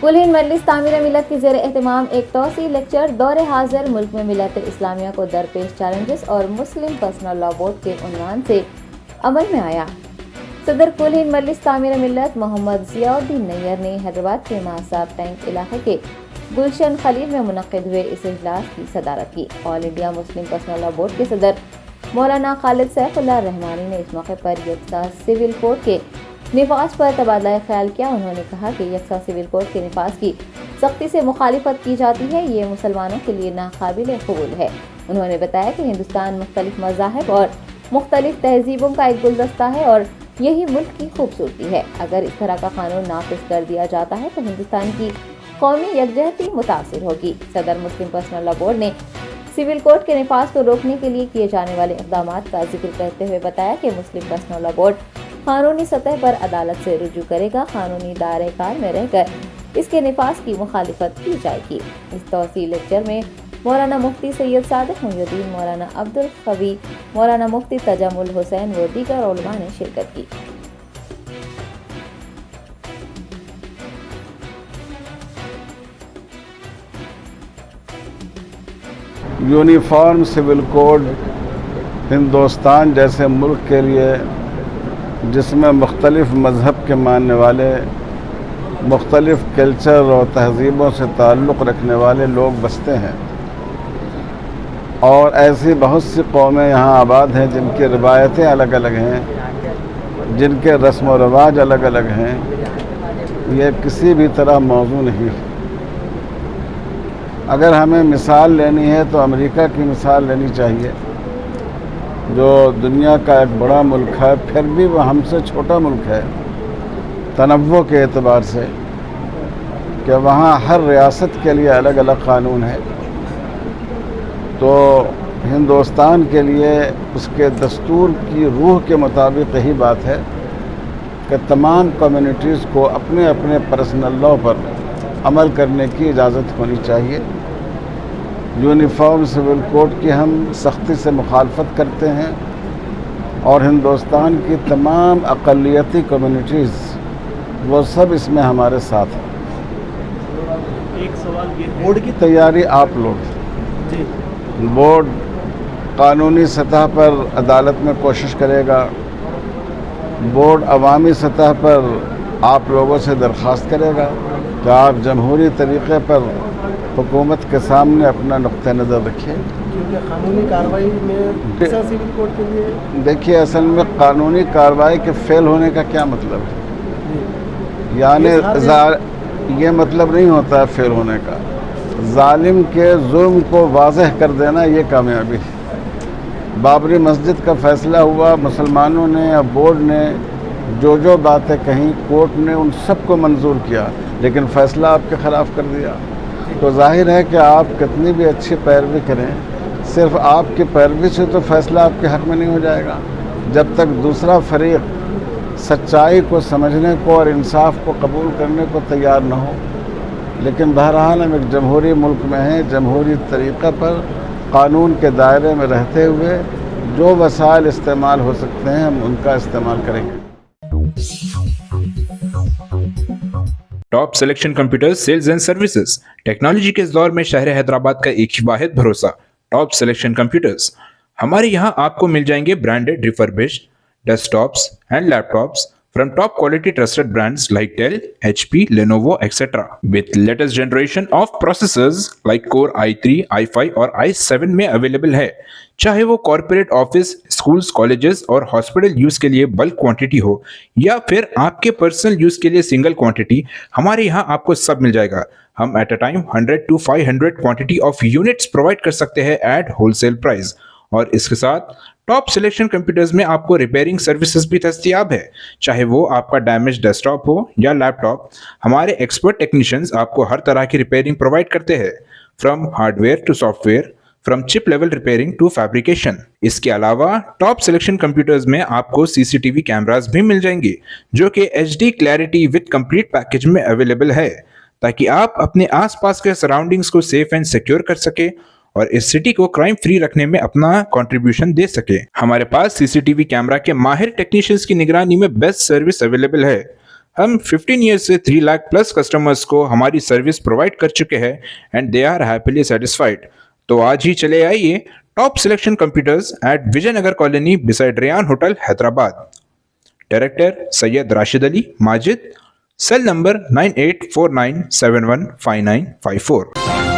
कुल हिंद मजलिस तामीर मिलत की ज़ेर एहतमाम एक तौसी लेक्चर दौरे हाजिर मुल्क में मिलत इस्लामिया को दरपेश चैलेंजेस और मुस्लिम पर्सनल लॉ बोर्ड के उन्वान से अमल में आया। सदर कुल हिंद मजलिस तामीर मिलत मोहम्मद ज़ियाउद्दीन नैयर ने हैदराबाद के मासाब टैंक इलाके के गुलशन खलील में मुनक़िद हुए इस इजलास की सदारत की। All India Muslim personal law board के सदर मौलाना खालिद सैफुल्लाह रहमानी ने इस मौके पर यकसा सिविल कोड के निफाज पर तबादला ख्याल किया। उन्होंने कहा कि यकसा सिविल कोड के निफाज की सख्ती से मुखालिफत की जाती है, ये मुसलमानों के लिए नाकाबिल कबूल है। उन्होंने बताया कि हिंदुस्तान मुख्तलिफ मज़ाहिब और मुख्तलिफ तहजीबों का एक गुलदस्ता है और यही मुल्क की खूबसूरती है। अगर इस तरह का कानून नाफिज कर दिया जाता है तो हिंदुस्तान की कौमी यकजहती मुतासिर होगी। सदर मुस्लिम पर्सनल लॉ बोर्ड ने सिविल कोड के निफाज को रोकने के लिए किए जाने वाले इक़दामात का जिक्र करते हुए बताया कि मुस्लिम पर्सनल लॉ बोर्ड कानूनी सतह पर अदालत से रुजू करेगा। कानूनी दायरे कार में रहकर इसके निफाज की मुखालिफत की जाएगी। इस तौसी लेक्चर में मौलाना मुफ्ती सैयद सादिक मुहिउद्दीन, मौलाना अब्दुल खबी, मौलाना मुफ्ती तजम्मुल हुसैन व दीगर उलमा ने शिरकत की। यूनिफॉर्म सिविल कोड हिंदुस्तान जैसे मुल्क के लिए जिसमें मुख्तलिफ मज़हब के मानने वाले, मुख्तलिफ कल्चर और तहज़ीबों से ताल्लुक़ रखने वाले लोग बसते हैं और ऐसी बहुत सी कौमें यहाँ आबाद हैं जिनकी रिवायतें अलग अलग हैं, जिनके रस्म व रवाज अलग अलग हैं। ये किसी भी तरह मौजू नहीं। अगर हमें मिसाल लेनी है तो अमेरिका की मिसाल लेनी चाहिए, जो दुनिया का एक बड़ा मुल्क है, फिर भी वह हमसे छोटा मुल्क है तनव्वुर के एतबार से, कि वहाँ हर रियासत के लिए अलग अलग कानून है। तो हिंदुस्तान के लिए उसके दस्तूर की रूह के मुताबिक यही बात है कि तमाम कम्युनिटीज़ को अपने अपने पर्सनल लॉ पर अमल करने की इजाज़त होनी चाहिए। यूनिफॉर्म सिविल कोड की हम सख्ती से मुखालफत करते हैं और हिंदुस्तान की तमाम अक़लियती कम्युनिटीज़ वो सब इसमें हमारे साथ हैं। एक सवाल ये, बोर्ड की तैयारी आप लोग जी, बोर्ड कानूनी सतह पर अदालत में कोशिश करेगा, बोर्ड अवामी सतह पर आप लोगों से दरख्वास्त करेगा कि आप जमहूरी तरीक़े पर हुकूमत के सामने अपना नुक्ते नज़र रखिए। क्योंकि कानूनी कार्रवाई में सिविल कोड के लिए देखिए, असल में कानूनी कार्रवाई के फेल होने का क्या मतलब है? यानी ये मतलब नहीं होता है फेल होने का। जालिम के जुल्म को वाज़ह कर देना ये कामयाबी है। बाबरी मस्जिद का फ़ैसला हुआ, मुसलमानों ने या बोर्ड ने जो बातें कहीं, कोर्ट ने उन सब को मंजूर किया, लेकिन फ़ैसला आपके ख़िलाफ़ कर दिया। तो जाहिर है कि आप कितनी भी अच्छी पैरवी करें, सिर्फ आपकी पैरवी से तो फ़ैसला आपके हक़ में नहीं हो जाएगा। जब तक दूसरा फरीक सच्चाई को समझने को और इंसाफ को कबूल करने को तैयार न हो। लेकिन बहरहाल हम एक जमहूरी मुल्क में हैं, जमहूरी तरीक़े पर कानून के दायरे में रहते हुए जो वसाइल इस्तेमाल हो सकते हैं हम उनका इस्तेमाल करेंगे। Top selection computers sales and services, technology के इस दौर में शहर हैदराबाद का एक ही वाहिद भरोसा, टॉप सिलेक्शन कंप्यूटर्स। हमारे यहाँ आपको मिल जाएंगे branded refurbished desktops and laptops from top quality trusted brands like Dell, HP, Lenovo, etc. with latest generation of processors like Core i3, i5 और i7 में अवेलेबल है। चाहे वो कॉर्पोरेट ऑफिस, स्कूल्स, कॉलेजेस और हॉस्पिटल यूज के लिए bulk quantity हो या फिर आपके पर्सनल यूज के लिए सिंगल क्वांटिटी, हमारे यहाँ आपको सब मिल जाएगा। हम at a time 100 to 500 quantity of units provide कर सकते हैं एट होलसेल प्राइस। और इसके साथ टॉप सिलेक्शन कंप्यूटर्स में आपको रिपेयरिंग सर्विसेज भी दस्तयाब है। चाहे वो आपका डैमेज डेस्कटॉप हो या लैपटॉप, हमारे एक्सपर्ट टेक्नीशियंस आपको हर तरह की रिपेयरिंग प्रोवाइड करते हैं, from hardware to software, from chip level repairing to fabrication. इसके अलावा टॉप सिलेक्शन कंप्यूटर्स में आपको सीसीटीवी कैमरास भी मिल जाएंगे जो कि HD clarity with complete package में अवेलेबल है, ताकि आप अपने आसपास के सराउंडिंग्स को सेफ एंड सिक्योर कर सके और इस सिटी को क्राइम फ्री रखने में अपना कंट्रीब्यूशन दे सके। हमारे पास सीसीटीवी कैमरा के माहिर टेक्नीशियंस की निगरानी में बेस्ट सर्विस अवेलेबल है। हम 15 ईयर्स से 3 लाख प्लस कस्टमर्स को हमारी सर्विस प्रोवाइड कर चुके हैं and they are happily satisfied. तो आज ही चले आइए top selection computers at Vijayanagar colony beside Rayan hotel Hyderabad. Director Syed Rashid Ali Majid, cell number 9849715954।